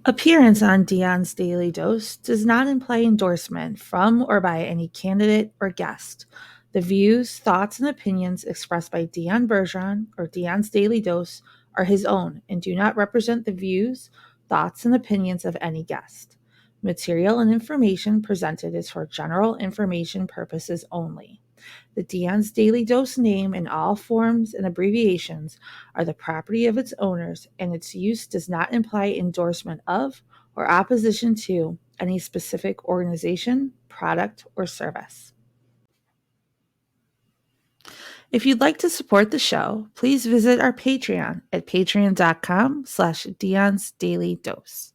Appearance on Dion's Daily Dose does not imply endorsement from or by any candidate or guest. The views, thoughts, and opinions expressed by Dion Bergeron or Dion's Daily Dose are his own and do not represent the views, thoughts, and opinions of any guest. Material and information presented is for general information purposes only. The Dion's Daily Dose name in all forms and abbreviations are the property of its owners, and its use does not imply endorsement of or opposition to any specific organization, product, or service. If you'd like to support the show, please visit our Patreon at patreon.com/Dion's Daily Dose.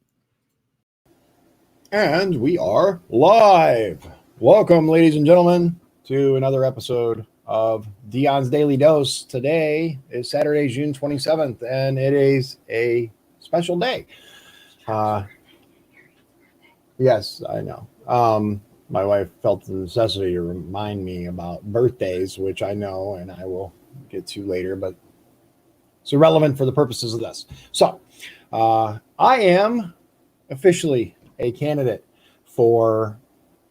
And we are live. Welcome, ladies and gentlemen, to another episode of Dion's Daily Dose. Today is Saturday, June 27th, and it is a special day. Yes, I know. My wife felt the necessity to remind me about birthdays, which I know and I will get to later, but it's irrelevant for the purposes of this. So, I am officially a candidate for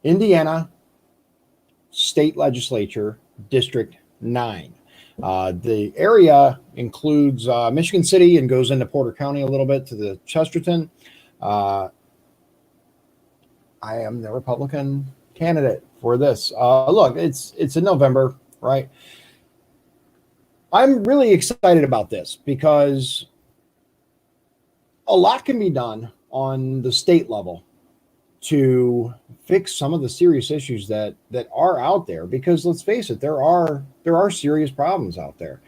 Indiana State Legislature District 9. The area includes Michigan City and goes into Porter County a little bit to the Chesterton. I am the Republican candidate for this. Look, it's in November, right? I'm really excited about this because a lot can be done on the state level to fix some of the serious issues that are out there, because let's face it, there are serious problems out there.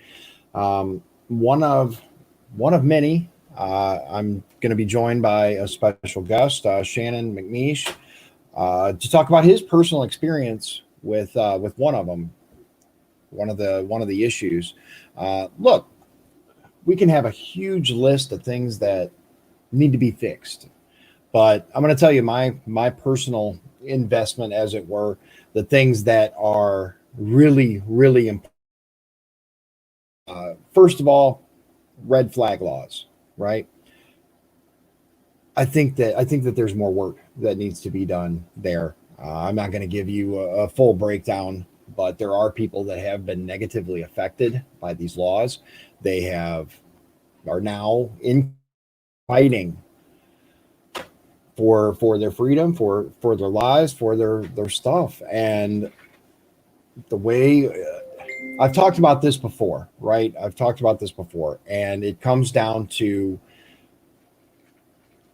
One of many. I'm going to be joined by a special guest, Shannon McNeish, to talk about his personal experience with one of them, one of the issues. Look, we can have a huge list of things that need to be fixed, but I'm going to tell you my personal investment, as it were, the things that are really, really important. First of all, red flag laws, right? I think that there's more work that needs to be done there. I'm not going to give you a full breakdown, but there are people that have been negatively affected by these laws. They are now in fighting for their freedom, for their lives, for their stuff. And the way I've talked about this before, right? And it comes down to,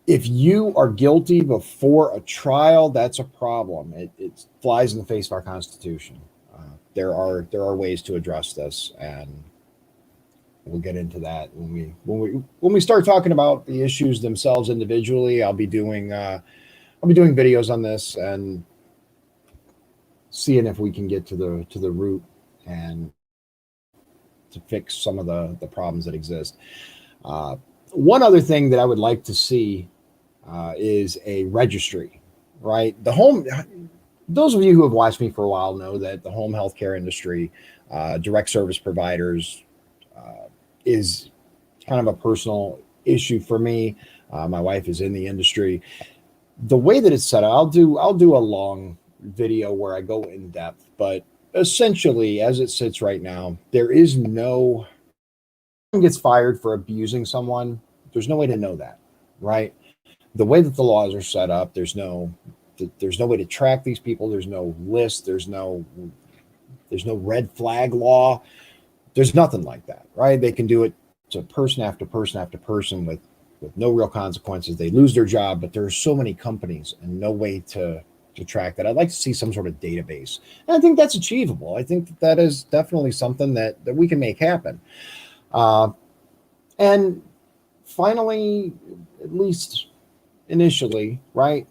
if you are guilty before a trial, that's a problem. It flies in the face of our Constitution. There are ways to address this, and we'll get into that when we start talking about the issues themselves individually. I'll be doing videos on this and seeing if we can get to the root and to fix some of the problems that exist. One other thing that I would like to see is a registry, right? Those of you who have watched me for a while know that the home healthcare industry, direct service providers, is kind of a personal issue for me. My wife is in the industry. The way that it's set up, I'll do a long video where I go in depth, but essentially, as it sits right now, there is no one gets fired for abusing someone. There's no way to know that, right? The way that the laws are set up, there's no way to track these people. There's no list. There's no red flag law. There's nothing like that, right? They can do it to person after person after person with no real consequences. They lose their job, but there's so many companies and no way to track that. I'd like to see some sort of database. And I think that's achievable. I think that is definitely something that we can make happen. And finally, at least initially, right,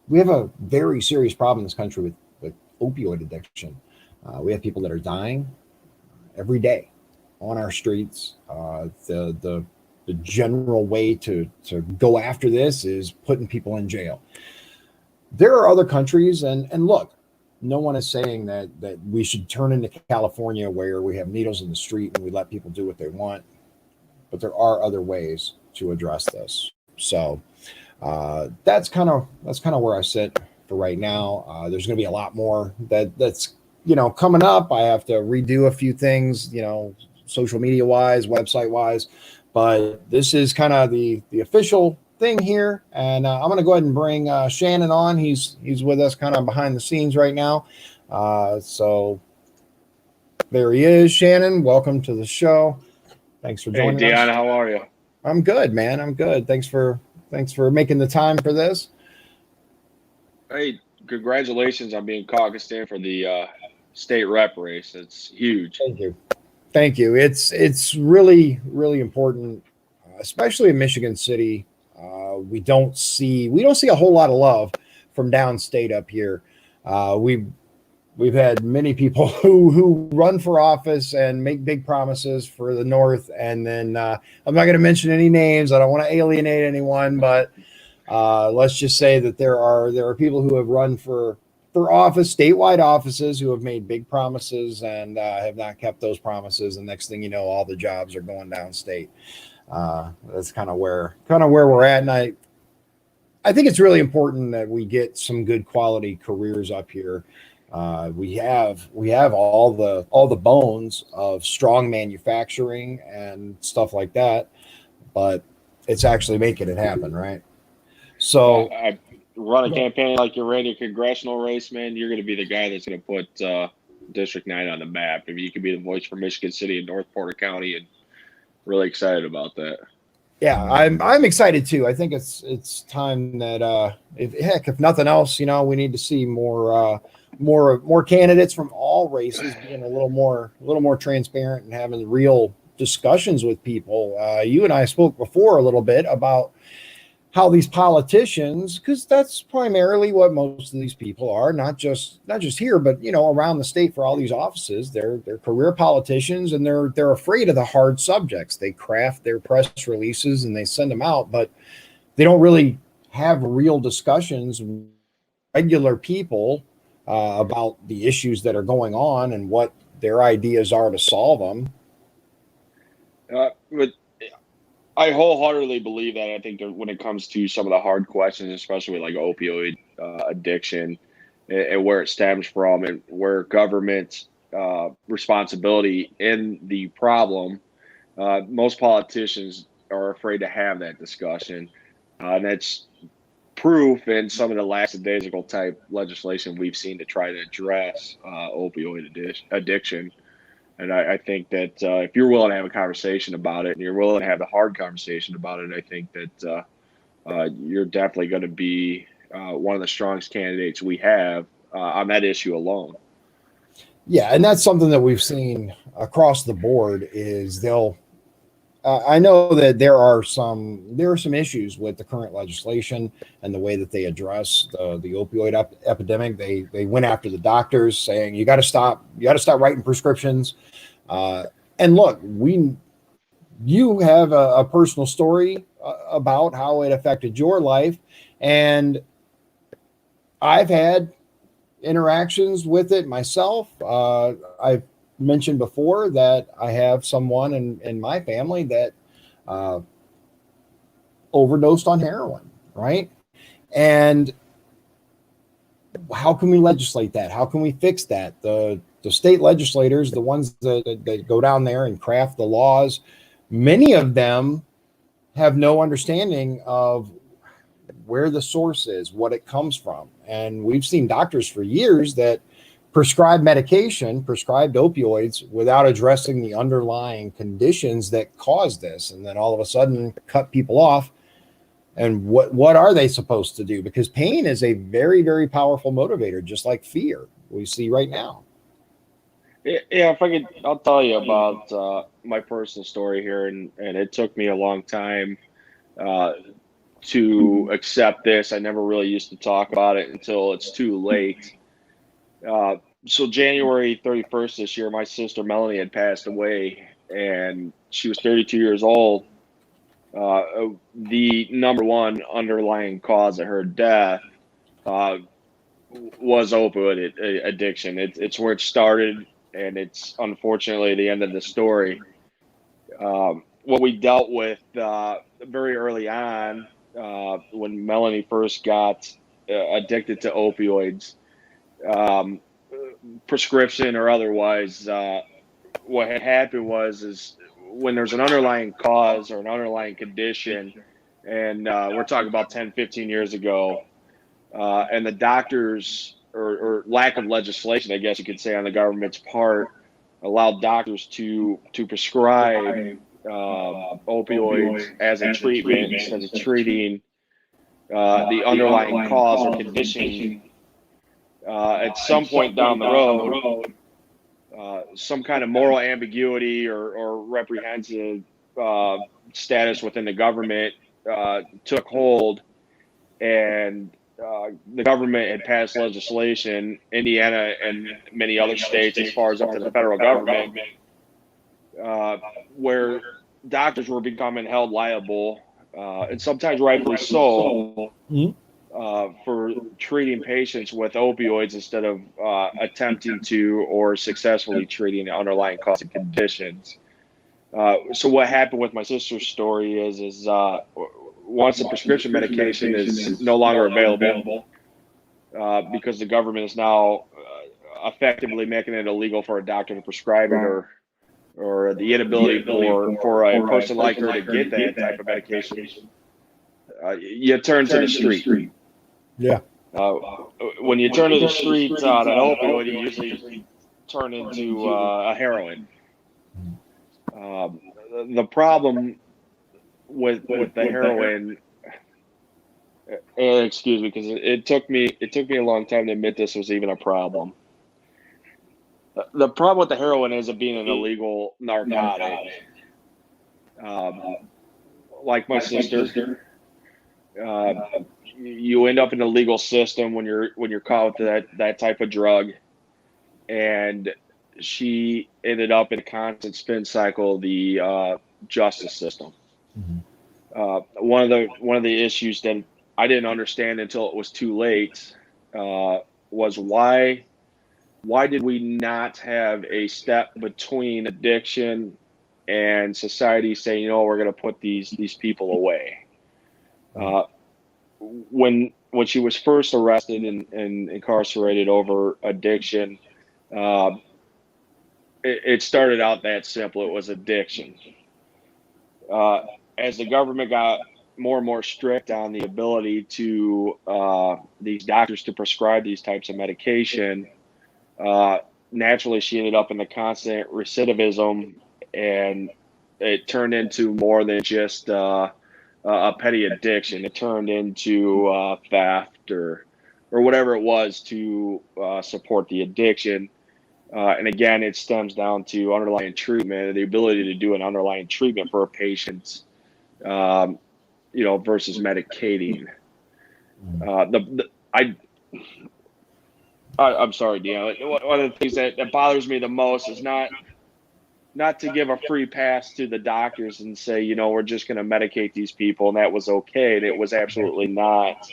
we have a very serious problem in this country with opioid addiction. We have people that are dying every day on our streets. The general way to go after this is putting people in jail. There are other countries, and look, no one is saying that we should turn into California where we have needles in the street and we let people do what they want, but there are other ways to address this. So That's kind of where I sit for right now. There's going to be a lot more that's coming up. I have to redo a few things, social media wise, website wise, but this is kind of the official thing here. And I'm going to go ahead and bring Shannon on. He's with us kind of behind the scenes right now. So there he is. Shannon, welcome to the show. Thanks for Hey joining us. Dion, how are you? I'm good, man. I'm good. Thanks for making the time for this. Hey, congratulations on being caucused in for the state rep race. It's huge. Thank you. Thank you. It's really important, especially in Michigan City. We don't see a whole lot of love from downstate up here. We've had many people who run for office and make big promises for the North, and then I'm not going to mention any names. I don't want to alienate anyone, but let's just say that there are people who have run for office, statewide offices, who have made big promises and have not kept those promises. And next thing you know, all the jobs are going downstate. That's kind of where we're at. And I think it's really important that we get some good quality careers up here. We have all the bones of strong manufacturing and stuff like that, but it's actually making it happen, right? So I run a campaign like you're running a congressional race, man. You're going to be the guy that's going to put District 9 on the map. I mean, you can be the voice for Michigan City and North Porter County, and really excited about that. yeah, I'm excited too. I think it's time that if nothing else, we need to see more candidates from all races being a little more transparent and having real discussions with people. You and I spoke before a little bit about how these politicians, because that's primarily what most of these people are, not just here, but around the state for all these offices. They're career politicians, and they're afraid of the hard subjects. They craft their press releases and they send them out, but they don't really have real discussions with regular people about the issues that are going on and what their ideas are to solve them. But I wholeheartedly believe that. I think that when it comes to some of the hard questions, especially with like opioid addiction and where it stems from and where government responsibility in the problem, most politicians are afraid to have that discussion. And that's proof in some of the lackadaisical type legislation we've seen to try to address opioid addiction. And I think that if you're willing to have a conversation about it and you're willing to have a hard conversation about it, I think that you're definitely going to be one of the strongest candidates we have on that issue alone. Yeah, and that's something that we've seen across the board. Is they'll I know that there are some issues with the current legislation and the way that they address the opioid epidemic. They went after the doctors, saying you got to stop writing prescriptions. And look, you have a personal story about how it affected your life, and I've had interactions with it myself. I've mentioned before that I have someone in my family that uh, overdosed on heroin, right? And how can we legislate that? How can we fix that? The state legislators, the ones that go down there and craft the laws, many of them have no understanding of where the source is, what it comes from. And we've seen doctors for years that prescribed opioids without addressing the underlying conditions that cause this, and then all of a sudden cut people off. And what are they supposed to do? Because pain is a very, very powerful motivator, just like fear we see right now. Yeah, if I could, I'll tell you about my personal story here, and it took me a long time uh, to accept this. I never really used to talk about it until it's too late. Uh, so January 31st this year, my sister Melanie had passed away, and she was 32 years old. The number one underlying cause of her death uh, was opioid addiction. It's where it started, and it's unfortunately the end of the story. What we dealt with very early on. when Melanie first got addicted to opioids, um, prescription or otherwise. What had happened is when there's an underlying cause or an underlying condition, and we're talking about 10, 15 years ago, and the doctors or lack of legislation, I guess you could say, on the government's part, allowed doctors to prescribe opioids as a treatment instead of treating the underlying cause or condition. At some point down the road, some kind of moral ambiguity or reprehensive status within the government took hold, and the government had passed legislation, Indiana and many other states, as far as up to the federal government, where doctors were becoming held liable, and sometimes rightfully so, for treating patients with opioids instead of attempting to or successfully treating the underlying cause and conditions. So what happened with my sister's story is once the prescription medication is no longer available, because the government is now effectively making it illegal for a doctor to prescribe it, or the inability for a person like her to get that type of medication, you turn to the street. Yeah. When you turn to the street on an opioid, you usually turn into a heroin. The problem with the heroin, and excuse me, because it took me a long time to admit this was even a problem. The problem with the heroin is it being an illegal narcotic. Like my sister, you end up in the legal system when you're caught with that type of drug, and she ended up in a constant spin cycle of the justice system. One of the issues that I didn't understand until it was too late was why did we not have a step between addiction and society saying, you know, we're going to put these people away. When she was first arrested and incarcerated over addiction, it started out that simple. It was addiction. As the government got more and more strict on the ability to these doctors to prescribe these types of medication, naturally she ended up in the constant recidivism, and it turned into more than just a petty addiction. It turned into theft or whatever it was to support the addiction. And again, it stems down to underlying treatment, the ability to do an underlying treatment for a patient, versus medicating. I'm sorry, Dion. One of the things that bothers me the most is not to give a free pass to the doctors and say, you know, we're just going to medicate these people, and that was okay. And it was absolutely not.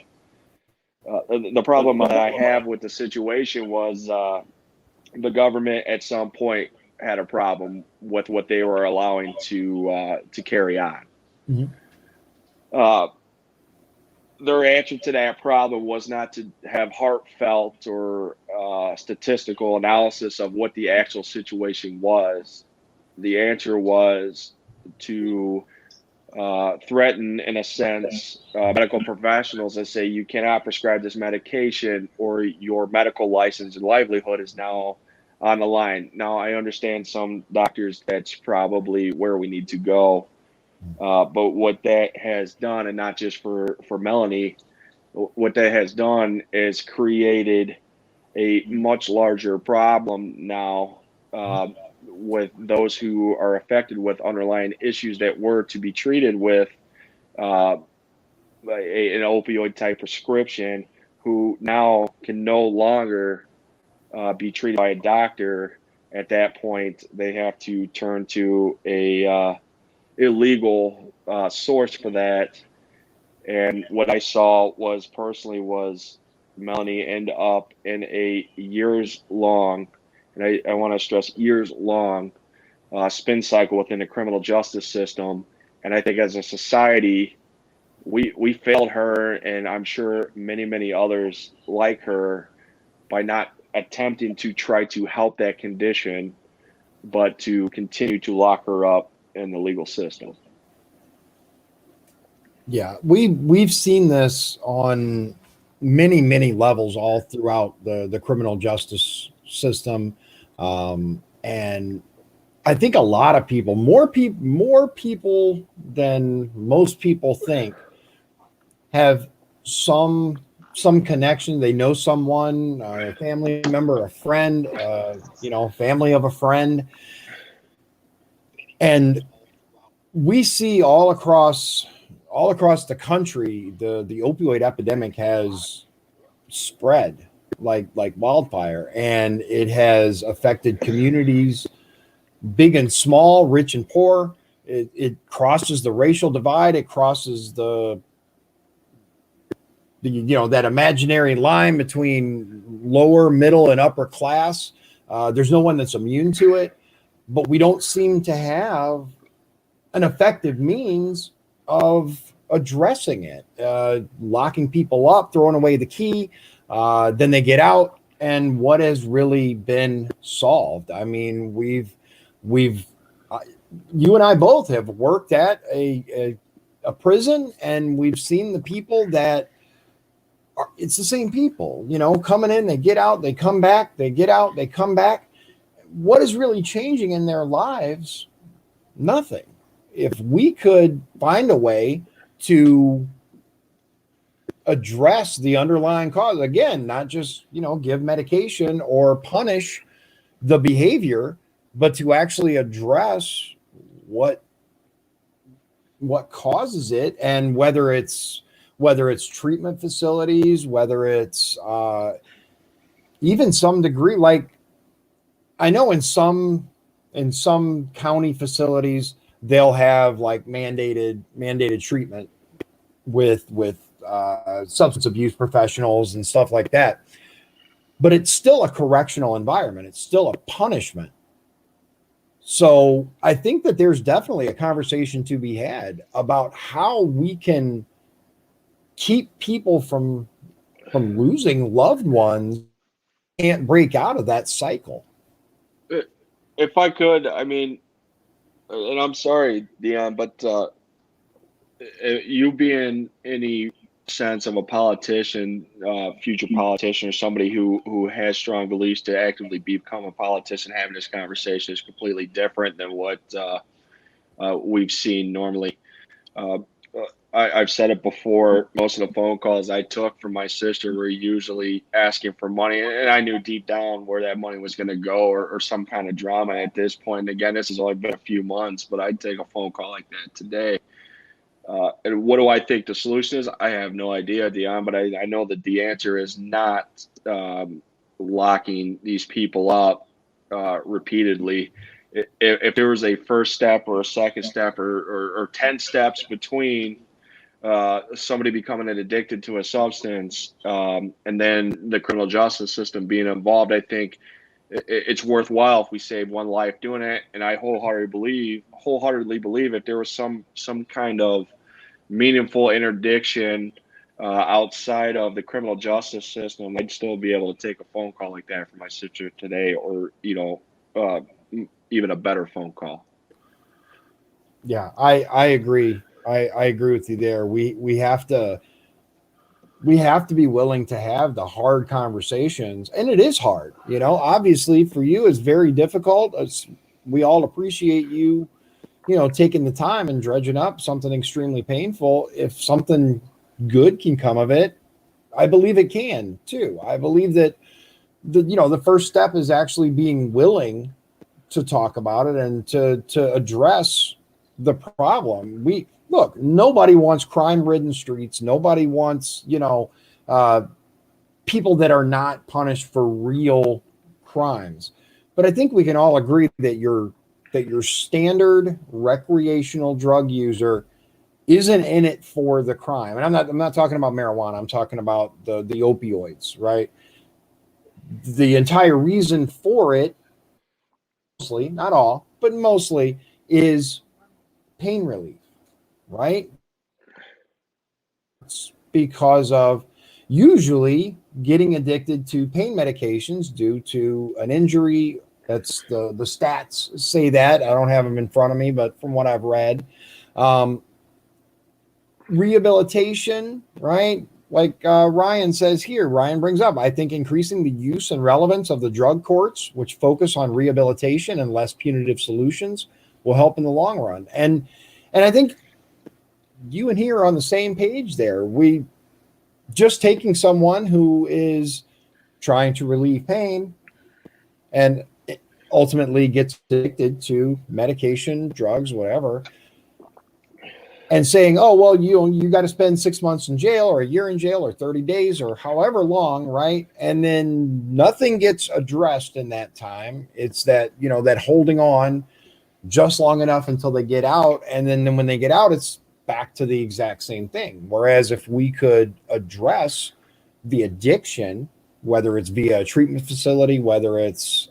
The problem that I have with the situation was the government at some point had a problem with what they were allowing to carry on. Their answer to that problem was not to have heartfelt or statistical analysis of what the actual situation was. The answer was to threaten, in a sense, medical professionals and say, you cannot prescribe this medication or your medical license and livelihood is now on the line. Now, I understand some doctors, that's probably where we need to go. But what that has done, and not just for Melanie, what that has done is created a much larger problem now with those who are affected with underlying issues that were to be treated with an opioid type prescription, who now can no longer be treated by a doctor. At that point, they have to turn to a illegal source for that. And what I saw was Melanie end up in a years long, and I want to stress years long, spin cycle within the criminal justice system. And I think as a society, we failed her, and I'm sure many others like her, by not attempting to try to help that condition, but to continue to lock her up in the legal system. Yeah, we've seen this on many levels all throughout the criminal justice system, and I think a lot of people, more people than most people think, have some connection. They know someone, a family member, a friend, family of a friend, and we see all across the country, the opioid epidemic has spread like wildfire, and it has affected communities, big and small, rich and poor. It crosses the racial divide. It crosses the that imaginary line between lower, middle, and upper class. There's no one that's immune to it, but we don't seem to have an effective means of addressing it. Locking people up, throwing away the key, then they get out, and what has really been solved? I mean, we've you and I both have worked at a prison, and we've seen the people that it's the same people, coming in, they get out, they come back, they get out, they come back. What is really changing in their lives? Nothing. If we could find a way to address the underlying cause, again, not just, give medication or punish the behavior, but to actually address what causes it, and whether it's treatment facilities, whether it's even some degree, like I know in some county facilities, they'll have like mandated treatment with substance abuse professionals and stuff like that. But it's still a correctional environment. It's still a punishment. So I think that there's definitely a conversation to be had about how we can keep people from losing loved ones, can't break out of that cycle. If I could, I mean, and I'm sorry, Dion, but you being any sense of a politician, future politician, or somebody who has strong beliefs to actively become a politician, having this conversation is completely different than what we've seen normally. Uh, I've said it before. Most of the phone calls I took from my sister were usually asking for money, and I knew deep down where that money was going to go, or some kind of drama at this point. And again, this has only been a few months, but I'd take a phone call like that today. And what do I think the solution is? I have no idea, Dion, but I know that the answer is not locking these people up repeatedly. If there was a first step or a second step, or 10 steps between somebody becoming addicted to a substance and then the criminal justice system being involved, I think it's worthwhile if we save one life doing it. And I wholeheartedly believe if there was some kind of meaningful interdiction outside of the criminal justice system, I'd still be able to take a phone call like that from my sister today, or even a better phone call. Yeah, I agree. I agree with you there. We have to be willing to have the hard conversations, and it is hard. Obviously for you it's very difficult. We all appreciate you, taking the time and dredging up something extremely painful. If something good can come of it, I believe it can too. I believe that the first step is actually being willing to talk about it and to address the problem. Nobody wants crime-ridden streets. Nobody wants, people that are not punished for real crimes. But I think we can all agree that your standard recreational drug user isn't in it for the crime. And I'm not talking about marijuana. I'm talking about the opioids, right? The entire reason for it, mostly, not all, but mostly, is pain relief, right? because of usually getting addicted to pain medications due to an injury. That's the stats say that. I don't have them in front of me, but from what I've read, rehabilitation, right? Like Ryan says here, Ryan brings up, I think increasing the use and relevance of the drug courts, which focus on rehabilitation and less punitive solutions, will help in the long run. And I think you and he are on the same page there. We just taking someone who is trying to relieve pain and ultimately gets addicted to medication, drugs, whatever, and saying, oh, well, you got to spend 6 months in jail or a year in jail or 30 days or however long, right? And then nothing gets addressed in that time. It's that, that holding on just long enough until they get out. And then when they get out, it's back to the exact same thing. Whereas if we could address the addiction, whether it's via a treatment facility, whether it's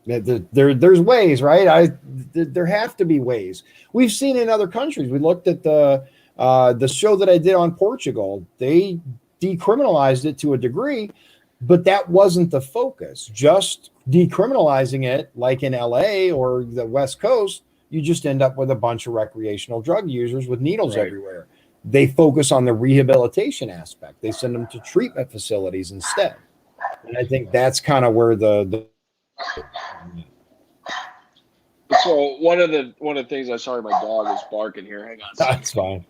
there's ways, right? There have to be ways. We've seen in other countries. We looked at the show that I did on Portugal. They decriminalized it to a degree, but that wasn't the focus. Just decriminalizing it, like in LA or the West Coast, you just end up with a bunch of recreational drug users with needles everywhere. They focus on the rehabilitation aspect. They send them to treatment facilities instead. And I think that's kind of where So one of the things, I'm sorry, my dog is barking here. Hang on. That's fine.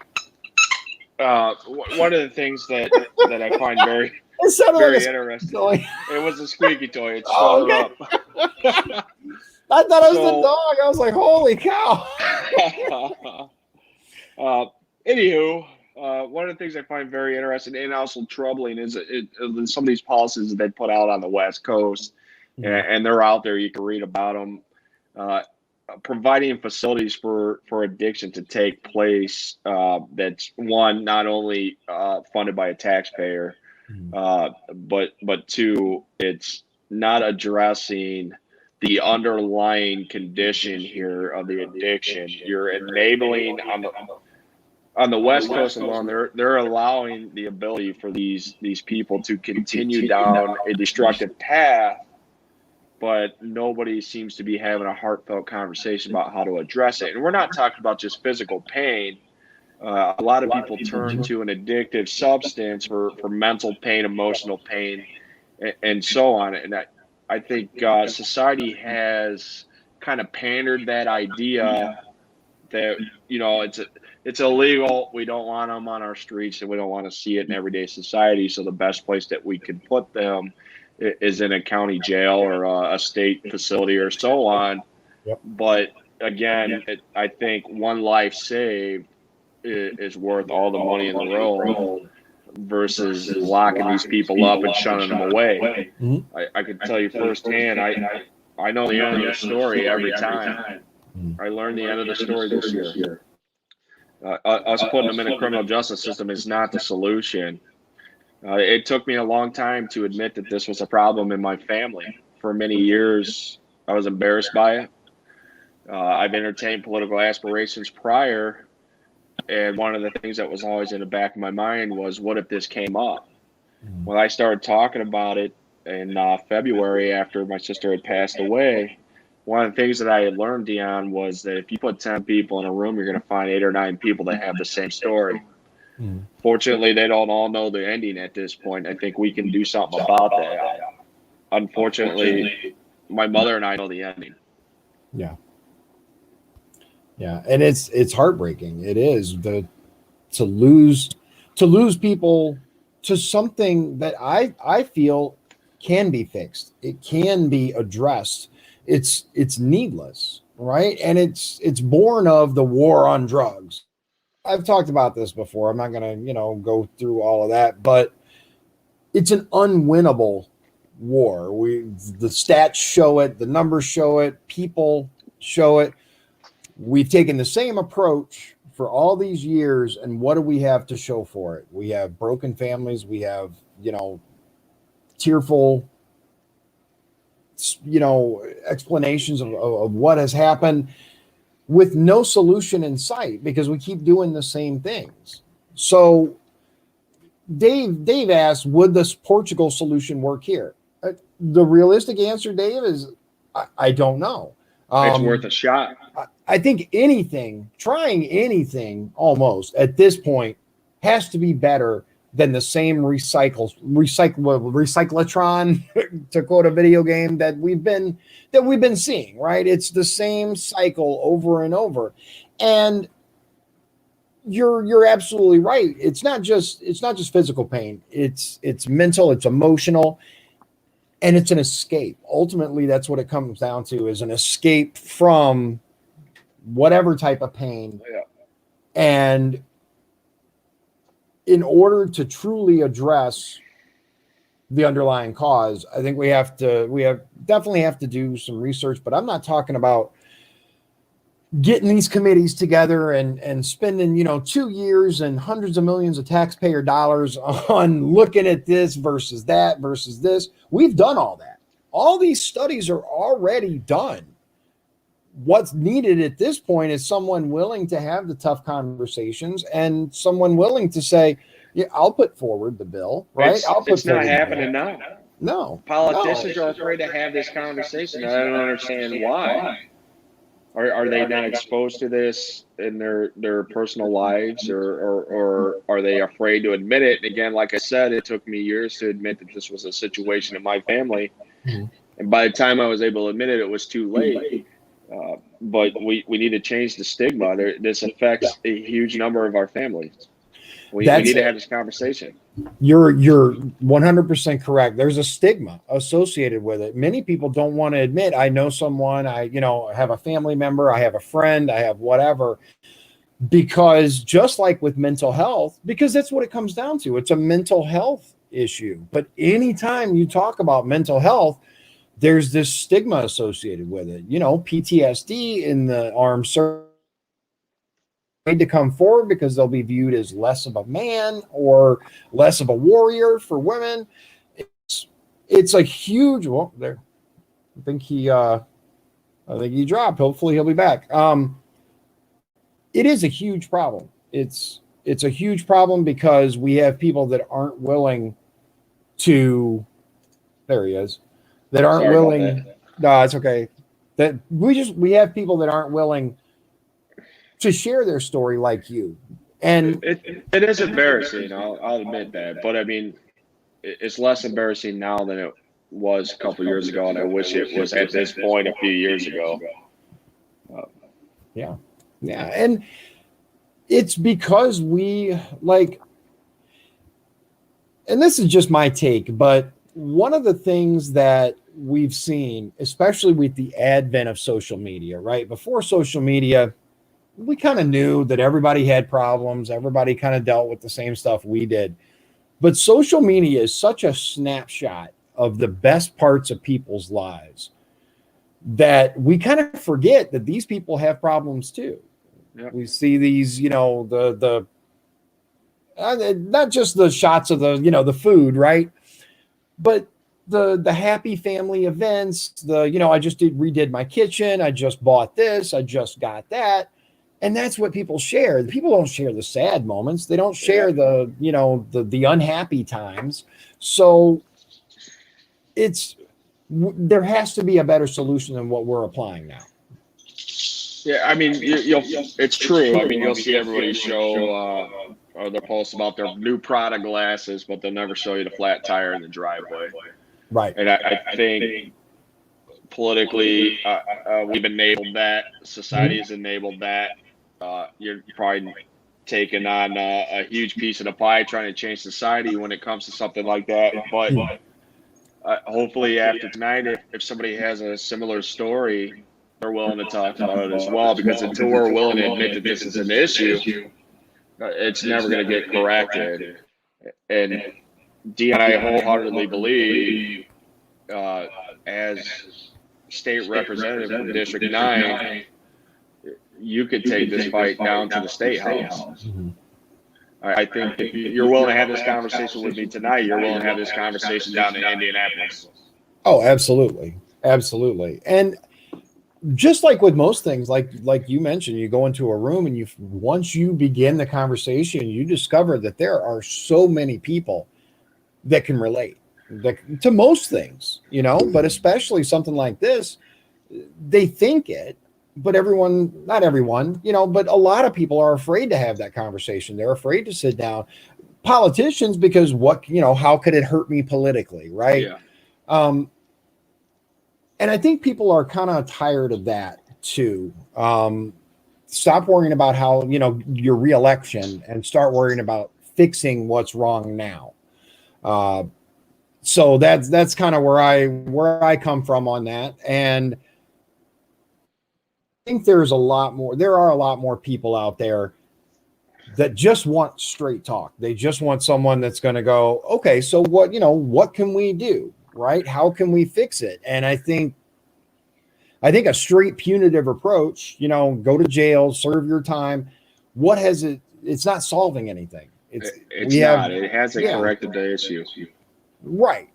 One of the things that I find very interesting. It was a squeaky toy. It shut her up. I thought it was the dog. I was like, holy cow. Anywho, one of the things I find very interesting and also troubling is some of these policies that they put out on the West Coast, and they're out there. You can read about them. Providing facilities for addiction to take place, that's one, not only funded by a taxpayer, but two, it's not addressing the underlying condition here of the addiction. You're enabling on the West Coast alone, they're allowing the ability for these people to continue down a destructive path, but nobody seems to be having a heartfelt conversation about how to address it. And we're not talking about just physical pain. A lot of people turn to an addictive substance for mental pain, emotional pain, and so on. And I think society has kind of pandered that idea that, it's illegal. We don't want them on our streets, and we don't want to see it in everyday society. So the best place that we can put them is in a county jail or a state facility or so on. Yep. But again, I think one life saved is worth all the money in the world versus locking these people up and shunning them away. Mm-hmm. I can tell you firsthand, I know the end of the story every time. I learned the end of the story this year. Us putting them in a criminal justice system is not the solution. It took me a long time to admit that this was a problem in my family. For many years, I was embarrassed by it. I've entertained political aspirations prior, and one of the things that was always in the back of my mind was, what if this came up? When I started talking about it in February after my sister had passed away, one of the things that I had learned, Dion, was that if you put 10 people in a room, you're going to find 8 or 9 people that have the same story. Fortunately, they don't all know the ending at this point. I think we can do something about that. Unfortunately, my mother and I know the ending. Yeah. And it's heartbreaking. It is to lose people to something that I feel can be fixed. It can be addressed. It's needless, right? And it's born of the war on drugs. I've talked about this before. I'm not going to, go through all of that, but it's an unwinnable war. The stats show it, the numbers show it, people show it. We've taken the same approach for all these years, and what do we have to show for it? We have broken families. We have, tearful, explanations of what has happened. with no solution in sight because we keep doing the same things. So Dave asked, would this Portugal solution work here? The realistic answer, Dave, is I don't know. It's worth a shot. I think trying anything almost at this point has to be better than the same recyclatron, to quote a video game, that we've been seeing, right? It's the same cycle over and over. And you're absolutely right. It's not just physical pain. It's mental, it's emotional, and it's an escape. Ultimately, that's what it comes down to, is an escape from whatever type of pain. Yeah. And in order to truly address the underlying cause, I think we definitely have to do some research, but I'm not talking about getting these committees together and spending, 2 years and hundreds of millions of taxpayer dollars on looking at this versus that versus this. We've done all that. All these studies are already done. What's needed at this point is someone willing to have the tough conversations and someone willing to say, yeah, I'll put forward the bill, right? It's not happening now. No. Politicians are afraid to have this conversation. I don't understand why. Are they not exposed to this in their personal lives, or are they afraid to admit it? And again, like I said, it took me years to admit that this was a situation in my family. Mm-hmm. And by the time I was able to admit it, it was too late. But we need to change the stigma. This affects a huge number of our families. We need to have this conversation. You're 100% correct. There's a stigma associated with it. Many people don't want to admit, I know someone, I have a family member, I have a friend, I have whatever. Because just like with mental health, because that's what it comes down to. It's a mental health issue. But anytime you talk about mental health, there's this stigma associated with it. PTSD in the armed services to come forward because they'll be viewed as less of a man or less of a warrior for women. It's a huge there. I think he dropped. Hopefully he'll be back. It is a huge problem. It's a huge problem because we have people that aren't willing to. There he is. That aren't willing. No, it's okay. That we have people that aren't willing to share their story like you. And it is embarrassing. I'll admit that. But I mean, it's less embarrassing now than it was a couple years ago. And I wish it was at this point a few years ago. Yeah. And it's because we and this is just my take, but one of the things that we've seen, especially with the advent of social media, right? Before social media, we kind of knew that everybody had problems. Everybody kind of dealt with the same stuff we did. But social media is such a snapshot of the best parts of people's lives that we kind of forget that these people have problems too. Yep. We see these, the not just the shots of the food, right? But the happy family events, I just redid my kitchen. I just bought this. I just got that. And that's what people share. People don't share the sad moments. They don't share the unhappy times. So there has to be a better solution than what we're applying now. Yeah, I mean, it's true. I mean, you'll see everybody show or they'll post about their new Prada glasses, but they'll never show you the flat tire in the driveway. Right. And I think politically, we've enabled that. Society has enabled that. You're probably taking on a huge piece of the pie trying to change society when it comes to something like that. But hopefully after tonight, if somebody has a similar story, they're willing to talk about it as well, because until we're willing to admit that this is an issue, it's never going to get corrected. And Dion, I wholeheartedly believe, as state representative from District 9, you could take this fight down to the state house. Mm-hmm. I think if you're willing to have this conversation with me tonight, you're willing to have this conversation down in Indianapolis. Oh, absolutely. Absolutely. And just like with most things, like you mentioned, you go into a room and once you begin the conversation, you discover that there are so many people that can relate to most things, but especially something like this. They think it, but not everyone, but a lot of people are afraid to have that conversation. They're afraid to sit down. Politicians, because how could it hurt me politically, right? Yeah. And I think people are kind of tired of that too. Stop worrying about how, your reelection and start worrying about fixing what's wrong now. So that's kind of where I come from on that. And I think there are a lot more people out there that just want straight talk. They just want someone that's going to go, okay, so what can we do? Right? How can we fix it? And I think a straight punitive approach, go to jail, serve your time. It's not solving anything. It hasn't corrected the issue. Right.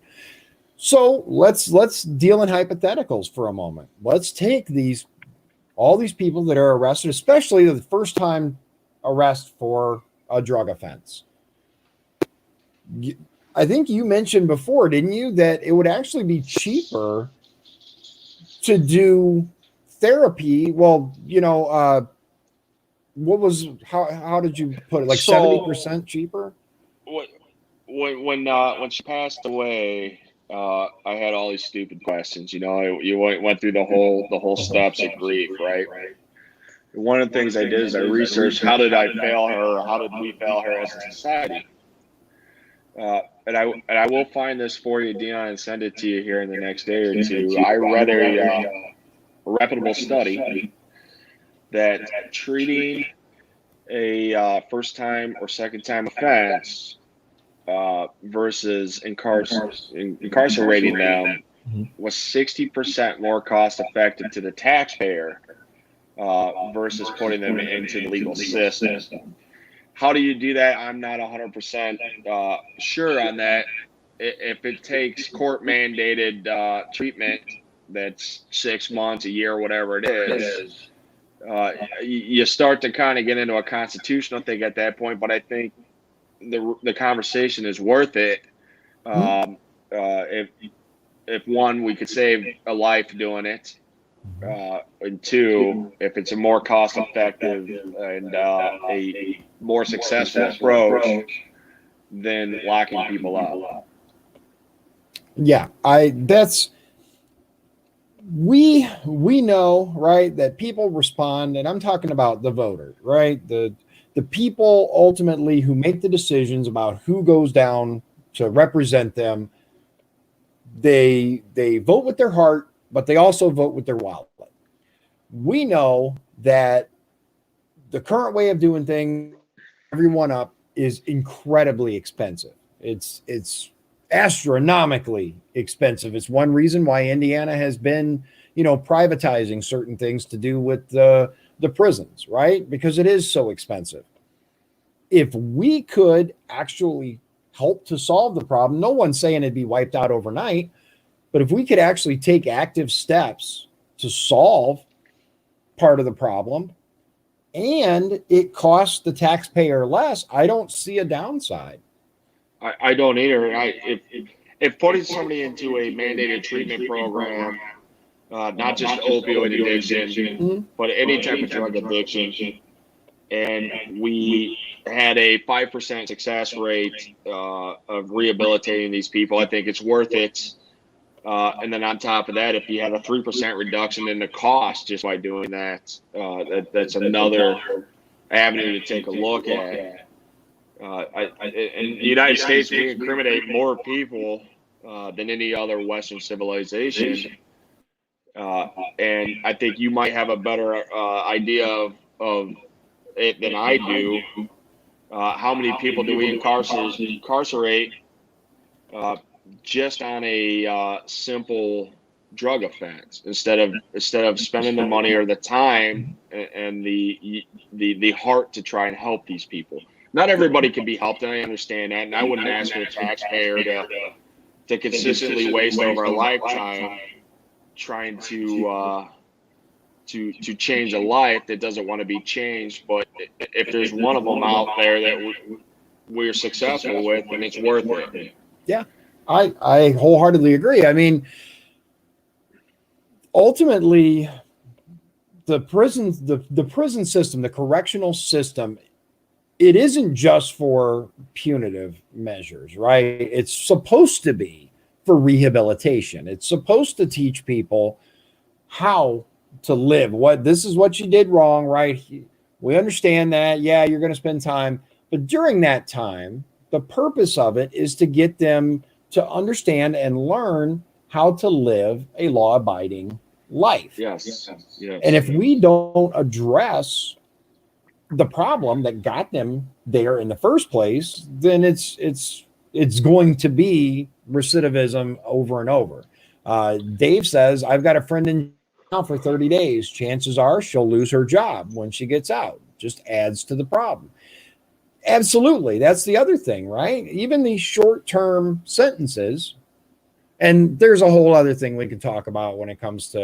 So let's deal in hypotheticals for a moment. Let's take all these people that are arrested, especially the first time arrest for a drug offense. I think you mentioned before, didn't you, that it would actually be cheaper to do therapy? Well, how did you put it? Like 70% cheaper? When she passed away, I had all these stupid questions. You went through the whole steps of grief, right? One of the things I did is I researched how did I fail her, or how did we fail her as a society. And I will find this for you, Dion, and send it to you here in the next day or two. I read a reputable study that treating a first time or second time offense versus incarcerating them was 60% more cost effective to the taxpayer versus putting them into the legal system. How do you do that? I'm not 100% sure on that. If it takes court mandated treatment that's 6 months, a year, whatever it is, you start to kind of get into a constitutional thing at that point. But I think the conversation is worth it. If one, we could save a life doing it, and two, if it's a more cost effective and a more successful approach than locking people up. Yeah, we know, right, that people respond, and I'm talking about the voter, right? The people ultimately who make the decisions about who goes down to represent them. They vote with their heart, but they also vote with their wallet. We know that the current way of doing things, everyone up, is incredibly expensive. It's astronomically expensive. It's one reason why Indiana has been, privatizing certain things to do with the prisons, right? Because it is so expensive. If we could actually help to solve the problem, no one's saying it'd be wiped out overnight, but if we could actually take active steps to solve part of the problem and it costs the taxpayer less, I don't see a downside. I don't either. If putting somebody into a mandated treatment program, not just opioid addiction, but any type of drug addiction, and we had a 5% success rate of rehabilitating these people, I think it's worth it. And then on top of that, if you have a 3% reduction in the cost just by doing that, that's another avenue to take a look at. In the United States, we incriminate more people than any other Western civilization. And I think you might have a better idea of it than I do. How many people do we incarcerate just on a simple drug offense instead of spending the money or the time and the heart to try and help these people? Not everybody can be helped, and I understand that. And I wouldn't ask for a taxpayer to consistently waste over a lifetime trying to to change a life that doesn't want to be changed. But if there's one of them out there that we're successful with, then it's worth it. Yeah, I wholeheartedly agree. I mean, ultimately, the prison system, the correctional system, it isn't just for punitive measures, right? It's supposed to be for rehabilitation. It's supposed to teach people how to live. This is what you did wrong, right? We understand that. Yeah, you're going to spend time, but during that time, the purpose of it is to get them to understand and learn how to live a law-abiding life. Yes. And if we don't address the problem that got them there in the first place, then it's going to be recidivism over and over. Dave says, I've got a friend in jail for 30 days. Chances are she'll lose her job when she gets out. Just adds to the problem. Absolutely. That's the other thing, right? Even these short-term sentences, and there's a whole other thing we can talk about when it comes to,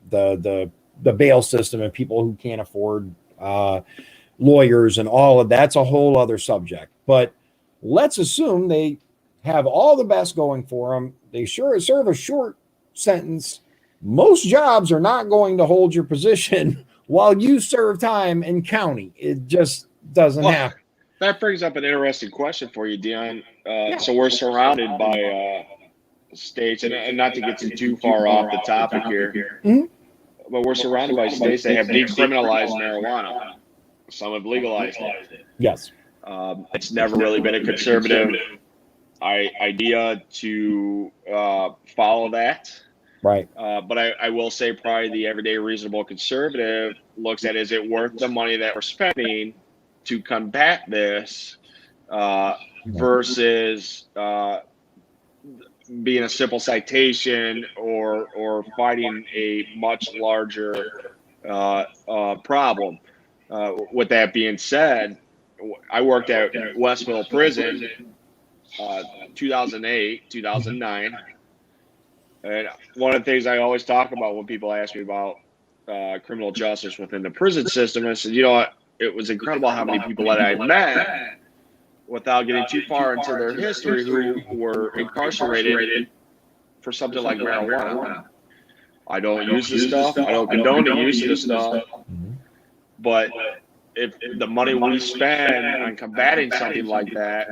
the bail system and people who can't afford lawyers and all of that's a whole other subject. But let's assume they have all the best going for them. They sure serve a short sentence. Most jobs are not going to hold your position while you serve time in county. It just doesn't happen. That brings up an interesting question for you, Dion. So we're surrounded by states, and not to get too far off the topic here, but we're surrounded by states that have decriminalized marijuana. Some have legalized it. Yes. It's never really been a conservative idea to follow that. Right. But I will say probably the everyday reasonable conservative looks at, is it worth the money that we're spending to combat this versus being a simple citation or fighting a much larger problem. With that being said, I worked at Westville Prison 2008, 2009. And one of the things I always talk about when people ask me about criminal justice within the prison system, I said, it was incredible how many people that I met, without getting too far into their history, who were incarcerated for something like marijuana. I don't use the stuff. I don't condone the use of the stuff. But if the money we spend on combating something like that,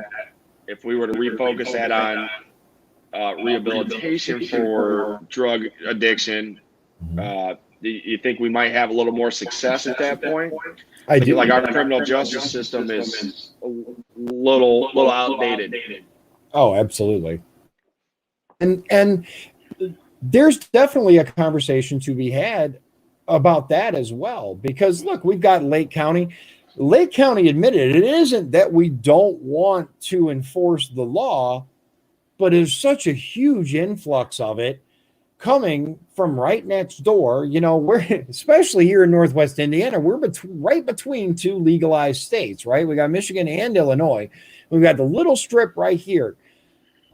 if we were to refocus that on rehabilitation for drug addiction, you think we might have a little more success at that point? I do. Like our criminal justice system is a little outdated. Oh, absolutely. And there's definitely a conversation to be had about that as well, because look, we've got Lake County. Lake County admitted it isn't that we don't want to enforce the law, but there's such a huge influx of it coming from right next door. We're, especially here in Northwest Indiana, we're right between two legalized states, right? We got Michigan and Illinois. We've got the little strip right here.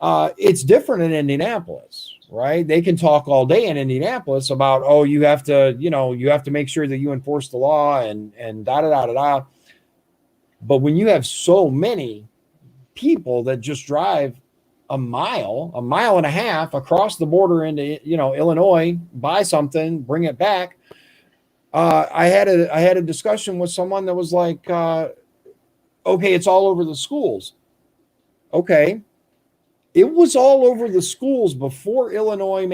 It's different in Indianapolis, right? They can talk all day in Indianapolis about, you have to make sure that you enforce the law and da da da da da. But when you have so many people that just drive a mile and a half across the border into Illinois, buy something, bring it back. I had a discussion with someone that was like, okay, it's all over the schools. Okay. It was all over the schools before Illinois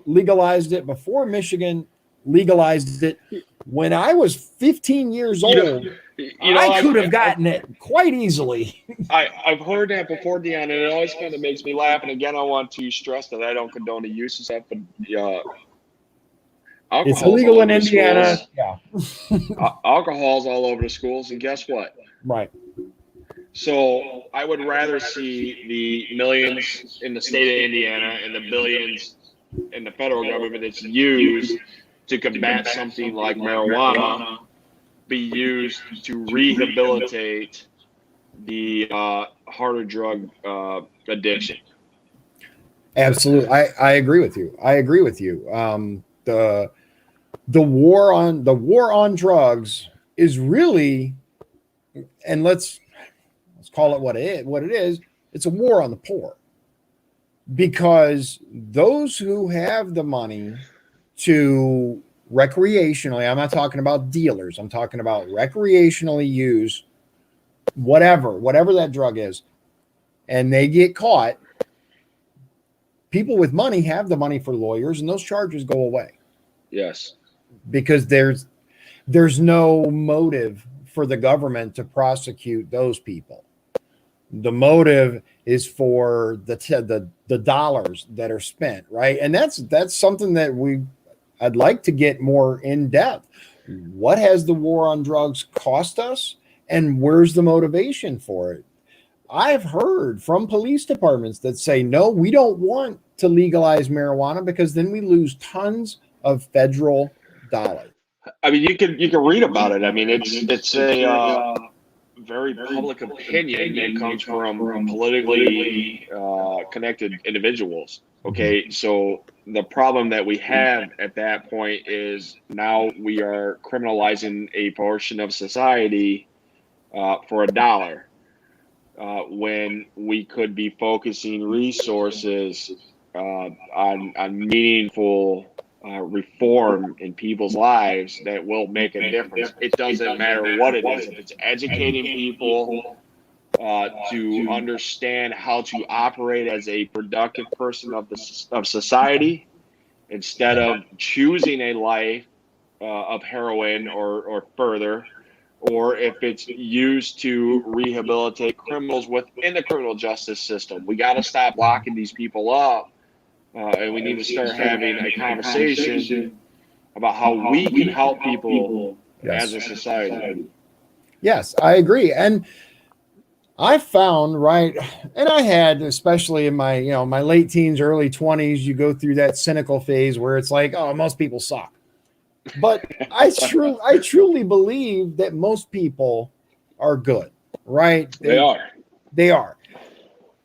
legalized it, before Michigan legalized it. When I was 15 years old, I could have gotten it quite easily. I've heard that before, Dion, and it always kind of makes me laugh. And again, I want to stress that I don't condone the use of stuff, but it's illegal in Indiana. Yeah, alcohol's all over the schools, and guess what? Right. So I would rather see the millions in the state of Indiana and the billions in the federal government that's used to combat something like marijuana be used to rehabilitate the harder drug addiction. Absolutely. I agree with you. The the war on drugs is really, and let's call it what it is. It's a war on the poor, because those who have the money to recreationally, I'm not talking about dealers, I'm talking about recreationally use whatever that drug is, and they get caught, people with money have the money for lawyers, and those charges go away. Yes. Because there's no motive for the government to prosecute those people. The motive is for the dollars that are spent, right? And that's something that I'd like to get more in depth. What has the war on drugs cost us, and where's the motivation for it? I've heard from police departments that say, no, we don't want to legalize marijuana because then we lose tons of federal dollars. I mean, you can read about it. I mean, it's a very public opinion that comes from politically connected individuals. Okay, so the problem that we have at that point is now we are criminalizing a portion of society for $1, when we could be focusing resources on meaningful reform in people's lives that will make a difference. It doesn't matter what it is. If it's educating people to understand how to operate as a productive person of society, instead of choosing a life of heroin or further, or if it's used to rehabilitate criminals within the criminal justice system. We got to stop locking these people up. And we need to start having a conversation about how we can help people as a society. Yes, I agree. And I found, right, and I had, especially in my, my late teens, early 20s, you go through that cynical phase where it's like, oh, most people suck. But I truly believe that most people are good, right? They are. They are.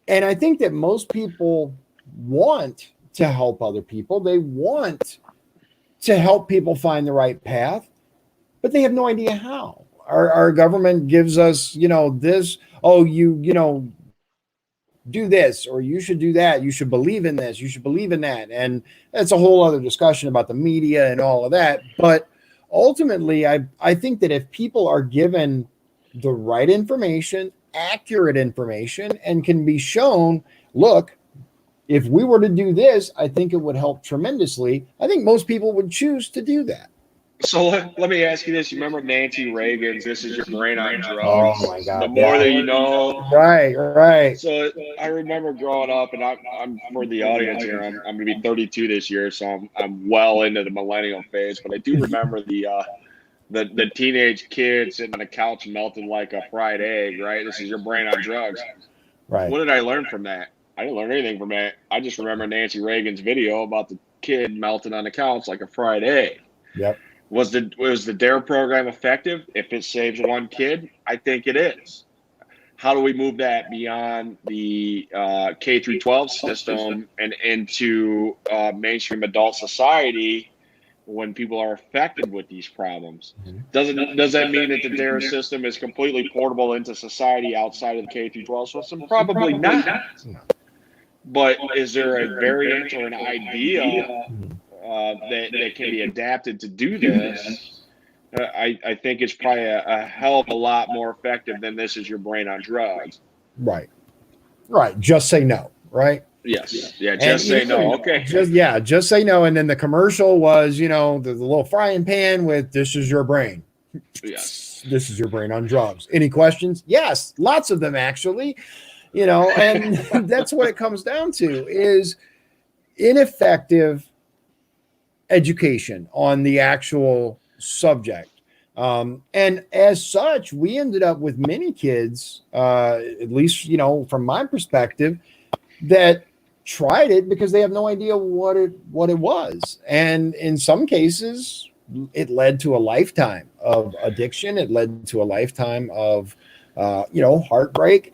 And I think that most people want to help other people. They want to help people find the right path, but they have no idea how. Our government gives us, this, oh, you do this, or you should do that. You should believe in this. You should believe in that. And that's a whole other discussion about the media and all of that. But ultimately, I think that if people are given the right information, accurate information, and can be shown, look, if we were to do this, I think it would help tremendously. I think most people would choose to do that. So let me ask you this. You remember Nancy Reagan's "This is your brain on drugs"? Oh my God! The more that you know. Right. So I remember growing up, and I'm for the audience here. I'm going to be 32 this year, so I'm well into the millennial phase. But I do remember the teenage kid sitting on a couch melting like a fried egg. Right. This is your brain on drugs. Right. What did I learn from that? I didn't learn anything from that. I just remember Nancy Reagan's video about the kid melting on the couch like a fried egg. Yep. Was the DARE program effective? If it saves one kid, I think it is. How do we move that beyond the K through 12 system and into mainstream adult society when people are affected with these problems? Does that mean that the DARE system is completely portable into society outside of the K through 12 system? Probably not. But is there a variant or an idea that can be adapted to do this? I think it's probably a hell of a lot more effective than "This is your brain on drugs." Right. Just say no. Right. Yes. Yeah. Just say no. Okay. Just say no. And then the commercial was, the little frying pan with "This is your brain." Yes. This is your brain on drugs. Any questions? Yes. Lots of them, actually. And that's what it comes down to, is ineffective education on the actual subject. And as such, we ended up with many kids, at least, from my perspective, that tried it because they have no idea what it was. And in some cases, it led to a lifetime of addiction. It led to a lifetime of, heartbreak.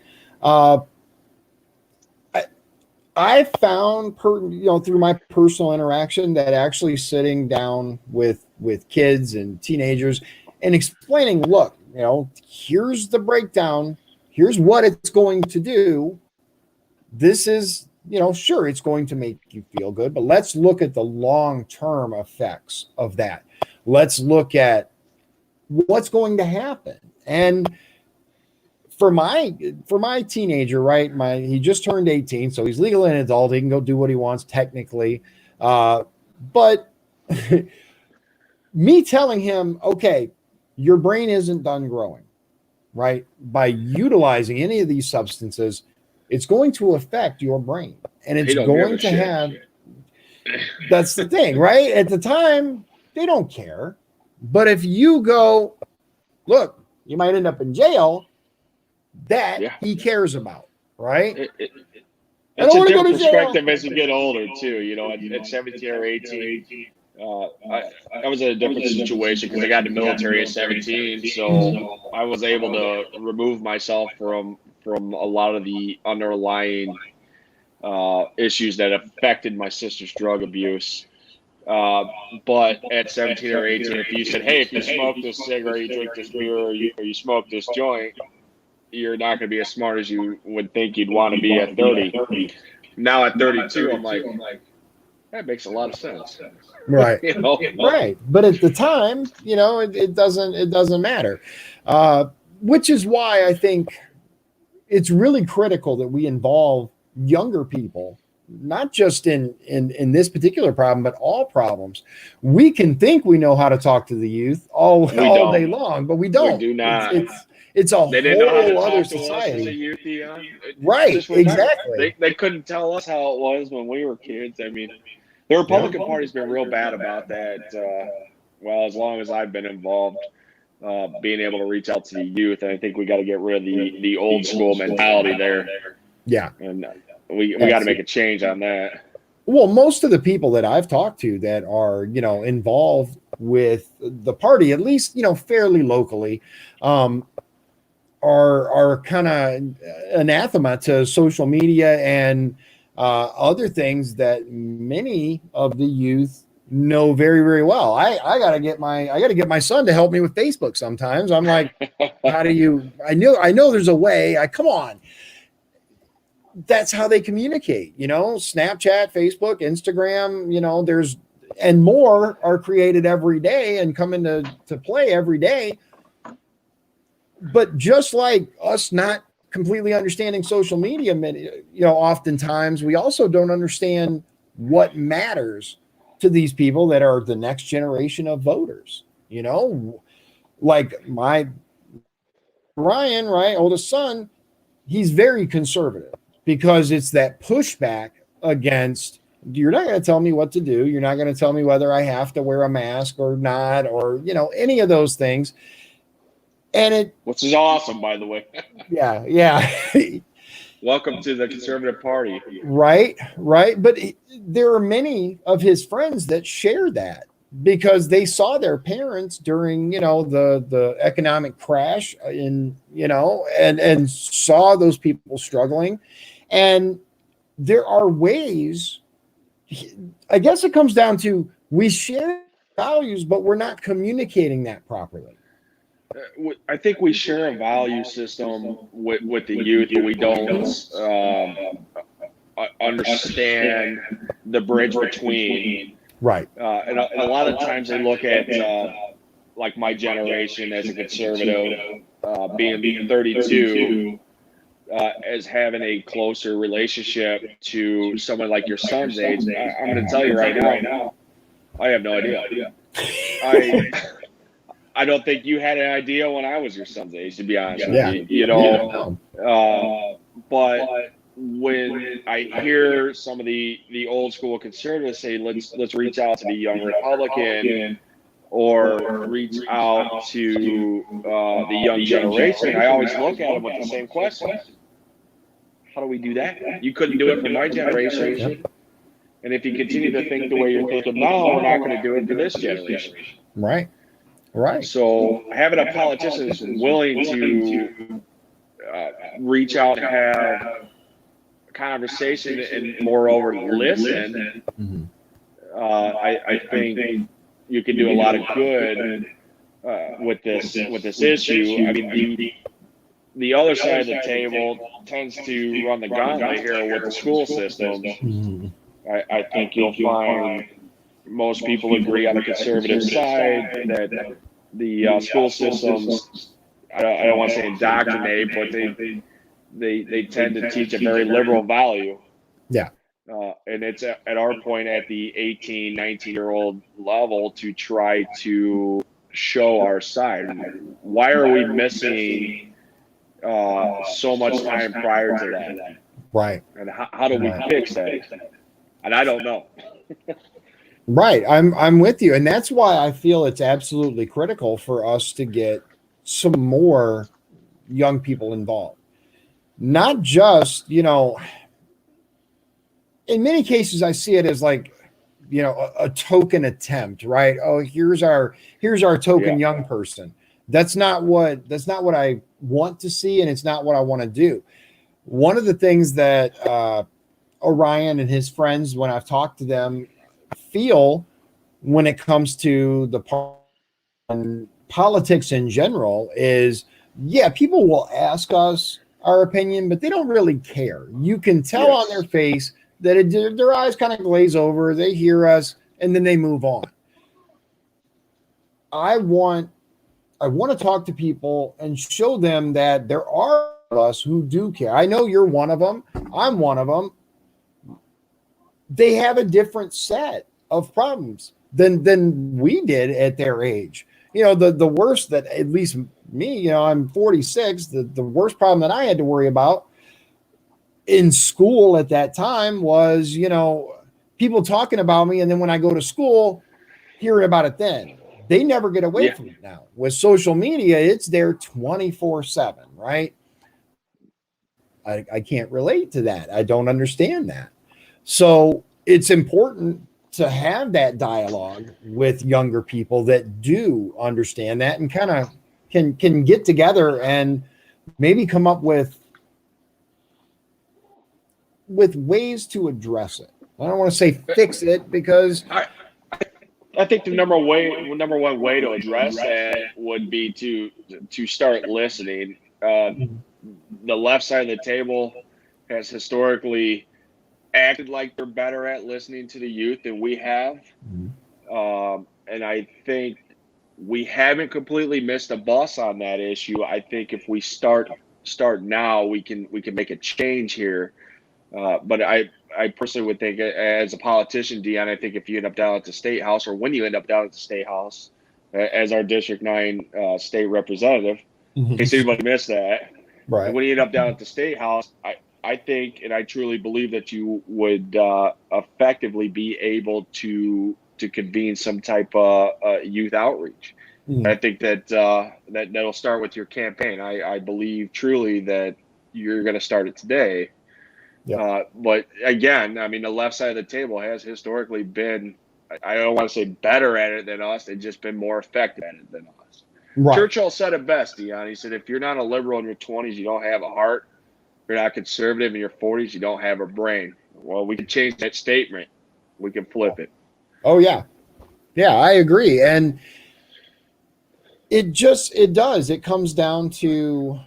I found, through my personal interaction, that actually sitting down with kids and teenagers and explaining, look, here's the breakdown, here's what it's going to do. This is, sure, it's going to make you feel good, but let's look at the long-term effects of that. Let's look at what's going to happen. And for my teenager, right? He just turned 18, so he's legally an adult. He can go do what he wants technically. But me telling him, okay, your brain isn't done growing, right? By utilizing any of these substances, it's going to affect your brain, and it's going to have. That's the thing, right? At the time, they don't care. But if you go, look, you might end up in jail, that he cares about, right? It's a different perspective as you get older, too. At 17 or 18, I was in a different situation because I got in the military at 17, so I was able to remove myself from a lot of the underlying issues that affected my sister's drug abuse. But at 17 or 18, if you said, hey, if you smoke this cigarette, you drink this beer, or you smoke this joint, you're not going to be as smart as you would think you'd want to be at 30. Now at 32, I'm like, that makes a lot of sense. Right. Right. But at the time, it doesn't matter. Which is why I think it's really critical that we involve younger people, not just in this particular problem, but all problems. We can think we know how to talk to the youth all day long, but we don't. We do not. It's a whole other society. As a youth, Dion. Right, exactly. They couldn't tell us how it was when we were kids. I mean, the Republican Party's been real bad about that. As long as I've been involved, being able to reach out to the youth, and I think we got to get rid of the old school mentality there. Yeah, and we got to make a change on that. Well, most of the people that I've talked to that are involved with the party, at least fairly locally, are kind of anathema to social media and other things that many of the youth know very, very well. I gotta get my son to help me with Facebook sometimes. I'm like, how do you? I know there's a way. Come on. That's how they communicate. Snapchat, Facebook, Instagram. There's and more are created every day and come into play every day. But just like us not completely understanding social media, oftentimes we also don't understand what matters to these people that are the next generation of voters. Like my Ryan, right, oldest son, he's very conservative because it's that pushback against, you're not going to tell me what to do. You're not going to tell me whether I have to wear a mask or not, or, any of those things. And which is awesome, by the way. Yeah. Welcome to the conservative party. Right. But there are many of his friends that share that because they saw their parents during, the economic crash and saw those people struggling. And there are ways, I guess it comes down to, we share values, but we're not communicating that properly. I think we share a value system with the youth, but we don't understand the bridge between. Right. And a lot of times they look at like my generation as a conservative, being 32, as having a closer relationship to someone like your son's age. I'm going to tell you right now, I have no idea. I don't think you had an idea when I was your son's age, to be honest with you. But when I hear some of the old school conservatives say, let's reach out to the young Republican or reach out to the young generation, I always look at them with the same question. How do we do that? You couldn't do it for my generation. And if you continue to think the way you're thinking now, we're not going to do it for this generation. Right. So having a politician who's willing to reach out and have conversation and moreover listen, Mm-hmm. I think you can do a lot of good with this issue. I mean, the other side of the table tends to run the gauntlet here with the school systems. Mm-hmm. I think you'll find most people agree on the conservative side that the school systems, I don't want to say indoctrinate, but they tend to teach a very liberal value. Yeah. And it's at our point at the 18, 19-year-old level to try to show our side. Why are we missing so much time prior to that? Right. And how do we fix that? And I don't know. Right. I'm with you. And that's why I feel it's absolutely critical for us to get some more young people involved. Not just, in many cases I see it as like, a token attempt, right? Oh, here's our token young person. That's not what I want to see, and it's not what I want to do. One of the things that Orion and his friends, when I've talked to them, feel when it comes to the politics in general is, people will ask us our opinion, but they don't really care. You can tell on their face that their eyes kind of glaze over, they hear us, and then they move on. I want to talk to people and show them that there are us who do care. I know you're one of them. I'm one of them. They have a different set of problems than we did at their age. The worst that, at least me, I'm 46, the worst problem that I had to worry about in school at that time was, people talking about me, and then when I go to school, hearing about it then. They never get away from it now. With social media, it's there 24/7, right? I can't relate to that. I don't understand that. So it's important to have that dialogue with younger people that do understand that and kind of can get together and maybe come up with ways to address it. I don't want to say fix it, because I think the number one way to address that would be to start listening. The left side of the table has historically acted like they're better at listening to the youth than we have, and I think we haven't completely missed a bus on that issue. I think if we start now, we can make a change here. But I personally would think, as a politician, Dion, I think if you end up down at the State House, or when you end up down at the State House as our District 9 state representative, in case anybody missed that, right? And when you end up down at the State House, I think, and I truly believe that you would effectively be able to convene some type of youth outreach. I think that'll start with your campaign. I believe truly that you're going to start it today. But again, I mean, the left side of the table has historically been, I don't want to say better at it than us, they've just been more effective at it than us. Right. Churchill said it best, Dion. He said, if you're not a liberal in your 20s, you don't have a heart. If you're not conservative in your 40s, you don't have a brain. Well, we can change that statement. We can flip it. Oh, yeah. Yeah, I agree. And it does. It comes down to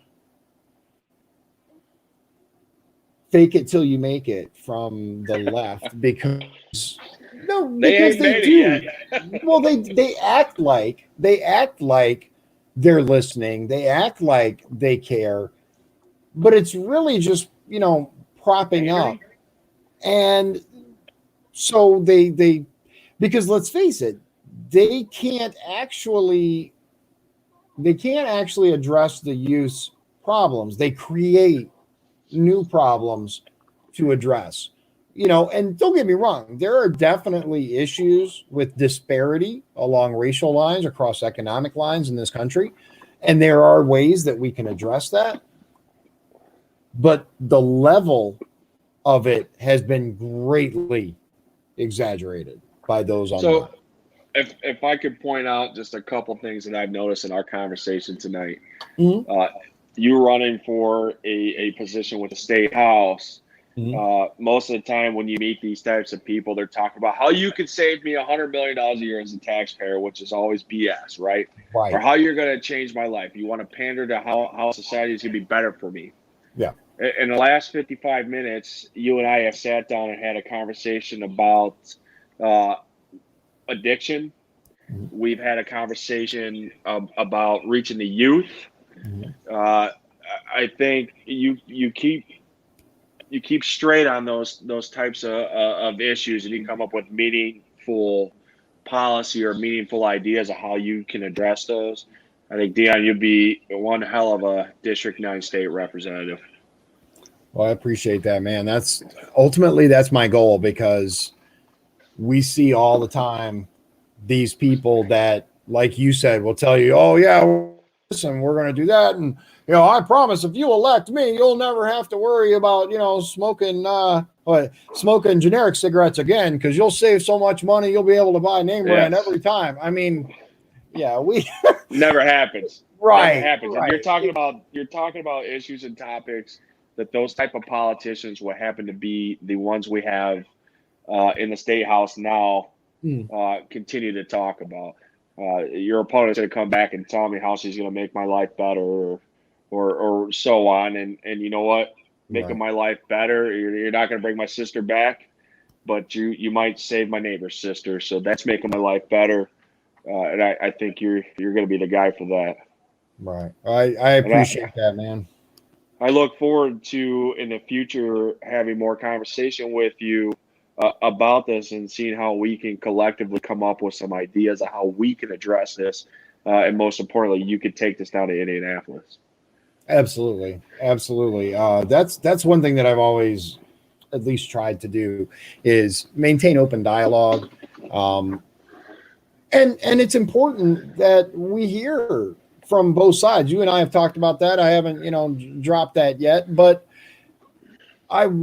fake it till you make it from the left, because they do. Well, they act like they're listening. They act like they care, but it's really just, propping up. And so they because let's face it, they can't actually address the youth's problems. They create new problems to address, and don't get me wrong, there are definitely issues with disparity along racial lines, across economic lines in this country, and there are ways that we can address that, but the level of it has been greatly exaggerated by those on the left. If I could point out just a couple things that I've noticed in our conversation tonight. You running for a position with the State House, Most of the time when you meet these types of people, they're talking about how you could save me $100 million a year as a taxpayer, which is always BS, right? Or Right. how you're going to change my life. You want to pander to how society is going to be better for me. Yeah. In the last 55 minutes, you and I have sat down and had a conversation about addiction. Mhm. We've had a conversation about reaching the youth. Mhm. I think you keep straight on those types of issues, and you come up with meaningful policy or meaningful ideas of how you can address those. I think Dion, you'd be one hell of a District 9 state representative. Well, I appreciate that, man. That's ultimately that's my goal, because we see all the time these people that, like you said, will tell you, "Oh yeah, listen, we're going to do that, and I promise if you elect me, you'll never have to worry about smoking generic cigarettes again, because you'll save so much money, you'll be able to buy name brand Yes. every time." I mean, yeah, we Never happens. Never right, happens. And right, you're talking about issues and topics that those type of politicians would happen to be the ones we have in the state house now continue to talk about. Your opponent's going to come back and tell me how she's going to make my life better, or so on. And you know what? Making right. my life better, you're not going to bring my sister back, but you might save my neighbor's sister. So that's making my life better. And I think you're going to be the guy for that. Right. I And appreciate that, man. I look forward to in the future having more conversation with you about this and seeing how we can collectively come up with some ideas of how we can address this. And most importantly, you could take this down to Indianapolis. Absolutely. Absolutely. That's one thing that I've always at least tried to do, is maintain open dialogue. And it's important that we hear from both sides. You and I have talked about that. I haven't, dropped that yet, but I've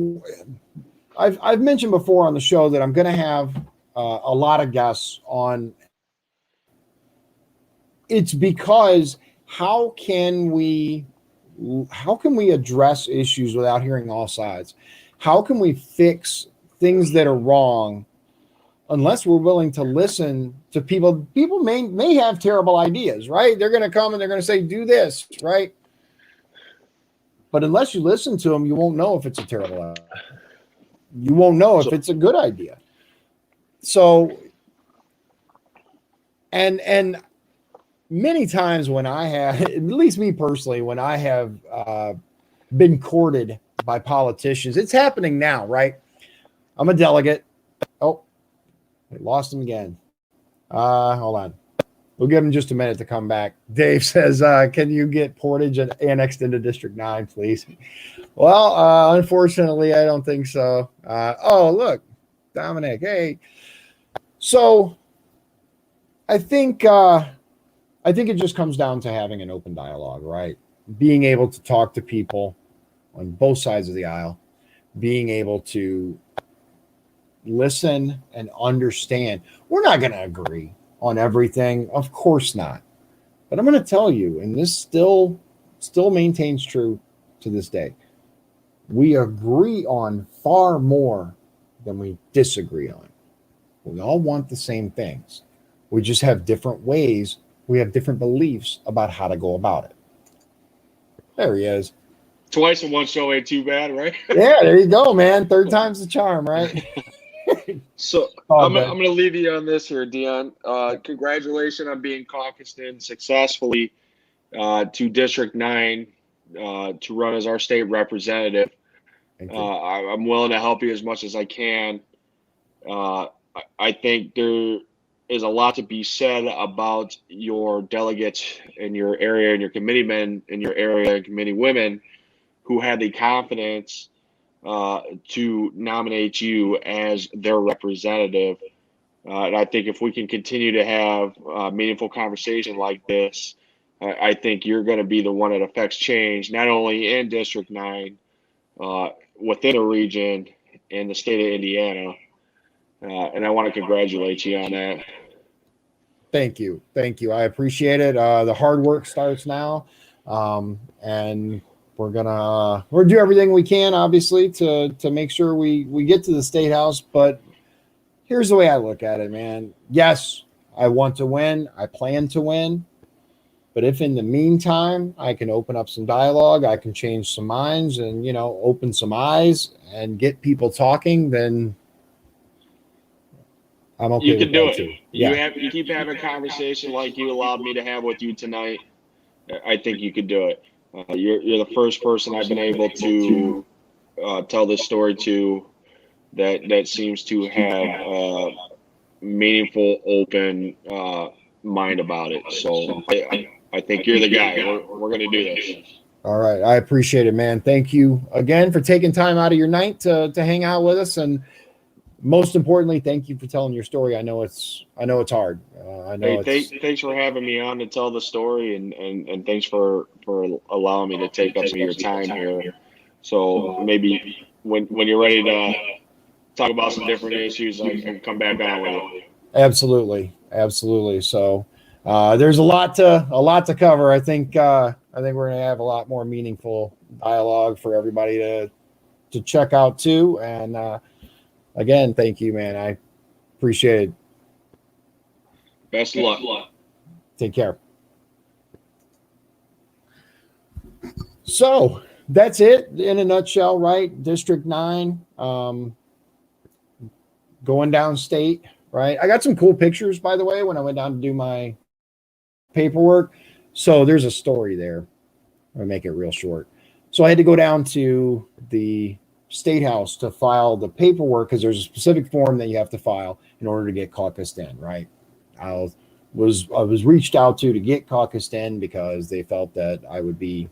mentioned before on the show that I'm going to have a lot of guests on. It's because how can we address issues without hearing all sides? How can we fix things that are wrong unless we're willing to listen to people? People may have terrible ideas, right? They're going to come and they're going to say, do this, right? But unless you listen to them, you won't know if it's a terrible idea. You won't know if it's a good idea. So, and many times when I have, at least me personally, when I have been courted by politicians, it's happening now, right? I'm a delegate. Oh, we lost him again. Hold on. We'll give him just a minute to come back. Dave says, can you get Portage annexed into District 9, please? Well, unfortunately, I don't think so. Oh, look, Dominic. Hey. So I think it just comes down to having an open dialogue, right? Being able to talk to people on both sides of the aisle, being able to listen and understand. We're not going to agree on everything, of course not. But I'm going to tell you, and this still maintains true to this day, we agree on far more than we disagree on. We all want the same things. We just have different ways. We have different beliefs about how to go about it. There he is. Twice in one show ain't too bad, right? Yeah, there you go, man. Third time's the charm, right? So I'm going to leave you on this here, Dion. Congratulations on being caucused in successfully to District 9 to run as our state representative. I'm willing to help you as much as I can. I think there is a lot to be said about your delegates in your area and your committeemen in your area and committee women who had the confidence to nominate you as their representative. And I think if we can continue to have a meaningful conversation like this, I think you're going to be the one that affects change, not only in District 9, within the region, in the state of Indiana. And I want to congratulate you on that. Thank you. I appreciate it. The hard work starts now. And we'll do everything we can, obviously, to make sure we get to the state house. But here's the way I look at it, man. Yes, I want to win. I plan to win. But if in the meantime I can open up some dialogue, I can change some minds and, open some eyes and get people talking, then I'm okay. You can do it. Too. You keep having a conversation like you allowed me to have with you tonight. I think you could do it. You're the first person I've been able to tell this story to that seems to have a meaningful, open mind about it. So I think you're the guy. We're going to do this. All right. I appreciate it, man. Thank you again for taking time out of your night to hang out with us. And most importantly, thank you for telling your story. I know it's hard. Thanks for having me on to tell the story, and thanks for allowing me to take up some of your time here. So maybe when you're ready to talk about some different issues, I can come back on with you. Absolutely. So there's a lot to cover. I think we're going to have a lot more meaningful dialogue for everybody to check out too. And again, thank you, man. I appreciate it. Best of luck. Take care. So that's it in a nutshell, right? District 9, going downstate, right? I got some cool pictures, by the way, when I went down to do my paperwork. So there's a story there. I'll make it real short. So I had to go down to the state house to file the paperwork because there's a specific form that you have to file in order to get caucused in, right? I was reached out to get caucused in because they felt that I would be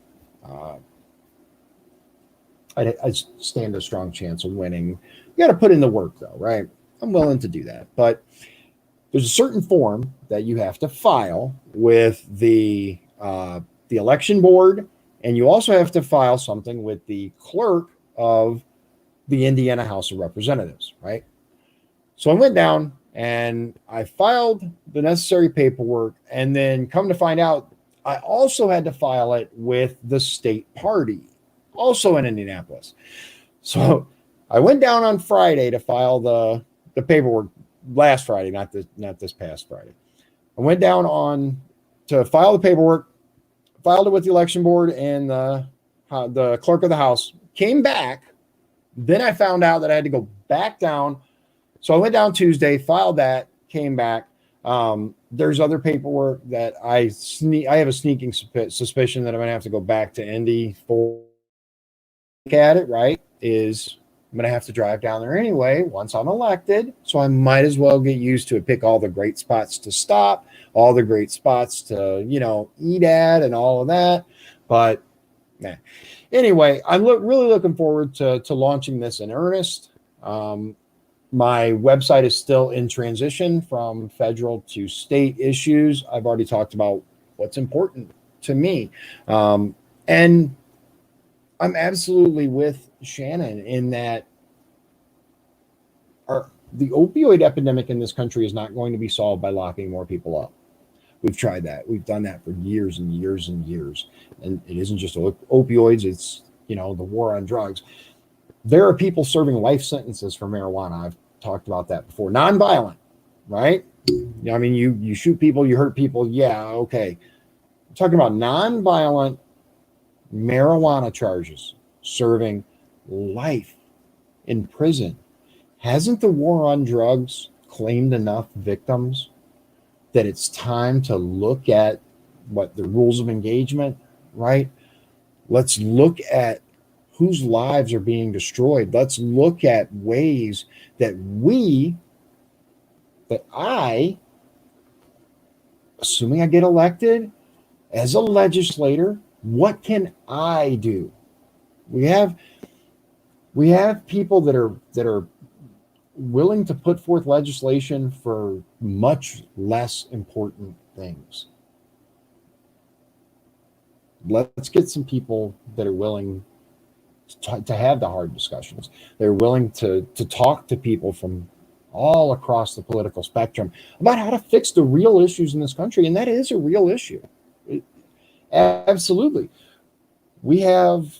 I'd stand a strong chance of winning. You got to put in the work though, right? I'm willing to do that, but there's a certain form that you have to file with the election board, and you also have to file something with the clerk of the Indiana House of Representatives, right? So I went down and I filed the necessary paperwork, and then come to find out, I also had to file it with the state party, also in Indianapolis. So I went down on Friday to file the paperwork. Last Friday, not this past Friday. I went down to file the paperwork, filed it with the election board and the clerk of the house. Came back. Then I found out that I had to go back down. So I went down Tuesday, filed that, came back. There's other paperwork that I have a sneaking suspicion that I'm going to have to go back to Indy for. Look at it, right? I'm going to have to drive down there anyway once I'm elected. So I might as well get used to it, pick all the great spots to stop, all the great spots to, eat at and all of that. But anyway, I'm really looking forward to launching this in earnest. My website is still in transition from federal to state issues. I've already talked about what's important to me. And I'm absolutely with Shannon in that the opioid epidemic in this country is not going to be solved by locking more people up. We've tried that. We've done that for years and years and years. And it isn't just opioids. It's, the war on drugs. There are people serving life sentences for marijuana. I've talked about that before. Nonviolent, right? I mean, you shoot people, you hurt people. Yeah, okay. I'm talking about nonviolent marijuana charges, serving life in prison. Hasn't the war on drugs claimed enough victims that it's time to look at the rules of engagement, right? Let's look at whose lives are being destroyed. Let's look at ways that I, assuming I get elected as a legislator, what can I do? We have people that are willing to put forth legislation for much less important things. Let's get some people that are willing to have the hard discussions. They're willing to talk to people from all across the political spectrum about how to fix the real issues in this country. And that is a real issue. Absolutely. We have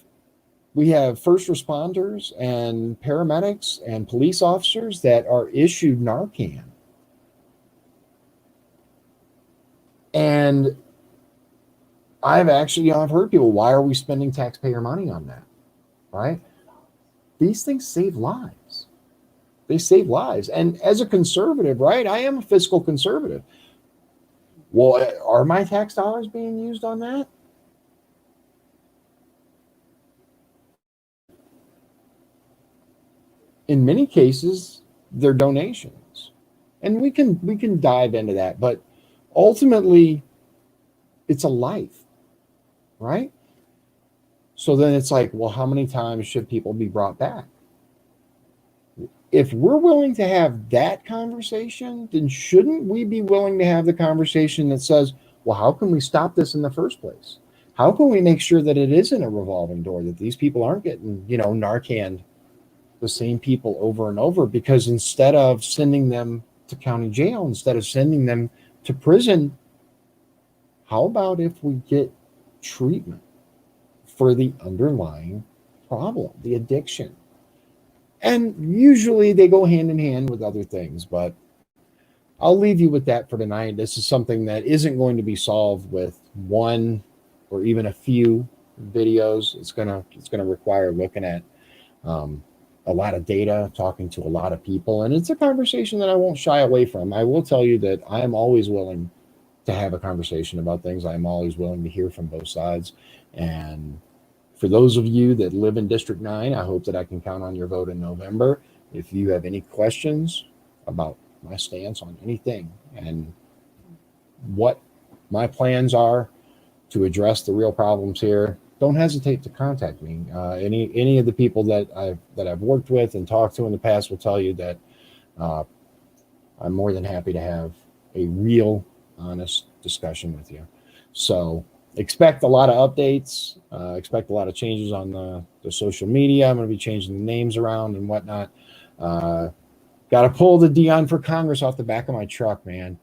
first responders and paramedics and police officers that are issued Narcan. And I've heard people, why are we spending taxpayer money on that? Right? These things save lives. They save lives. And as a conservative, right, I am a fiscal conservative. Well, are my tax dollars being used on that? In many cases, they're donations. And we can dive into that, but ultimately it's a life, right? So then it's like, well, how many times should people be brought back? If we're willing to have that conversation, then shouldn't we be willing to have the conversation that says, well, how can we stop this in the first place? How can we make sure that it isn't a revolving door, that these people aren't getting, Narcan, the same people over and over? Because instead of sending them to county jail, instead of sending them to prison, how about if we get treatment for the underlying problem, the addiction? And usually they go hand in hand with other things, but I'll leave you with that for tonight. This is something that isn't going to be solved with one or even a few videos. It's gonna require looking at a lot of data, talking to a lot of people, and it's a conversation that I won't shy away from. I will tell you that I am always willing to have a conversation about things. I'm always willing to hear from both sides. And for those of you that live in District 9, I hope that I can count on your vote in November. If you have any questions about my stance on anything and what my plans are to address the real problems here, don't hesitate to contact me. Any of the people that I've worked with and talked to in the past will tell you that I'm more than happy to have a real, honest discussion with you. So expect a lot of updates, expect a lot of changes on the social media. I'm going to be changing the names around and whatnot. Got to pull the Dion for Congress off the back of my truck, man.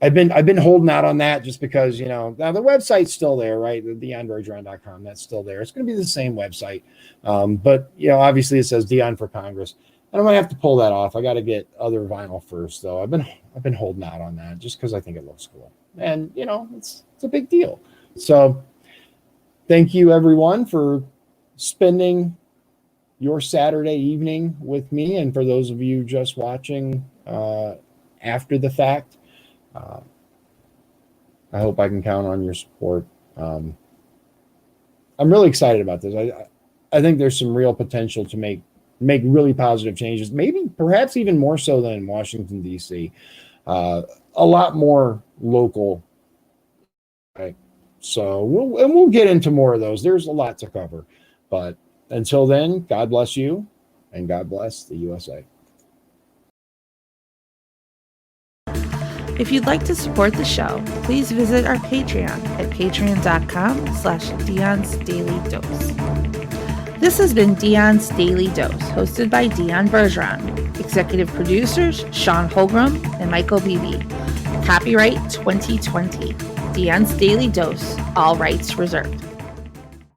I've been holding out on that just because, now the website's still there, right? The DionBergeron.com, that's still there. It's going to be the same website. But, obviously it says Dion for Congress. And I'm going to have to pull that off. I got to get other vinyl first, though. I've been holding out on that just because I think it looks cool. And, it's a big deal. So thank you, everyone, for spending your Saturday evening with me. And for those of you just watching after the fact, I hope I can count on your support. I'm really excited about this. I think there's some real potential to make really positive changes, maybe perhaps even more so than in Washington, D.C. A lot more local. Right? So we'll get into more of those. There's a lot to cover. But until then, God bless you and God bless the USA. If you'd like to support the show, please visit our Patreon at patreon.com/Dion's Daily Dose. This has been Dion's Daily Dose, hosted by Dion Bergeron. Executive producers Sean Holgram and Michael Beebe. Copyright 2020. Dion's Daily Dose, all rights reserved.